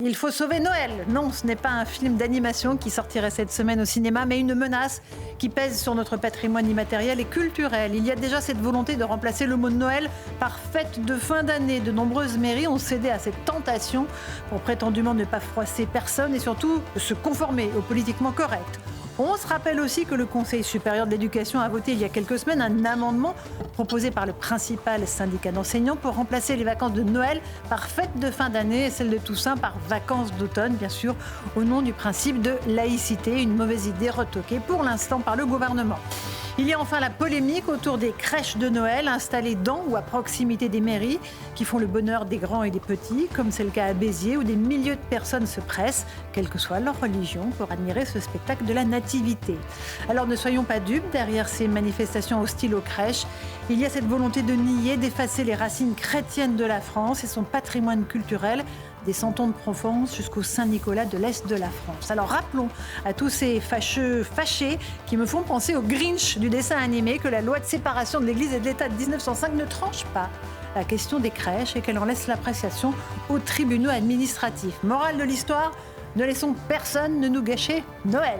Il faut sauver Noël. Non, ce n'est pas un film d'animation qui sortirait cette semaine au cinéma, mais une menace qui pèse sur notre patrimoine immatériel et culturel. Il y a déjà cette volonté de remplacer le mot de Noël par fête de fin d'année. De nombreuses mairies ont cédé à cette tentation pour prétendument ne pas froisser personne et surtout se conformer au politiquement correct. On se rappelle aussi que le Conseil supérieur de l'éducation a voté il y a quelques semaines un amendement proposé par le principal syndicat d'enseignants pour remplacer les vacances de Noël par fête de fin d'année et celles de Toussaint par vacances d'automne, bien sûr, au nom du principe de laïcité. Une mauvaise idée retoquée pour l'instant par le gouvernement. Il y a enfin la polémique autour des crèches de Noël installées dans ou à proximité des mairies qui font le bonheur des grands et des petits, comme c'est le cas à Béziers où des milliers de personnes se pressent, quelle que soit leur religion, pour admirer ce spectacle de la nativité. Alors ne soyons pas dupes, derrière ces manifestations hostiles aux crèches, il y a cette volonté de nier, d'effacer les racines chrétiennes de la France et son patrimoine culturel, des Santons de Provence jusqu'au Saint-Nicolas de l'Est de la France. Alors rappelons à tous ces fâchés qui me font penser au Grinch du dessin animé que la loi de séparation de l'Église et de l'État de 1905 ne tranche pas la question des crèches et qu'elle en laisse l'appréciation aux tribunaux administratifs. Morale de l'histoire, ne laissons personne ne nous gâcher Noël.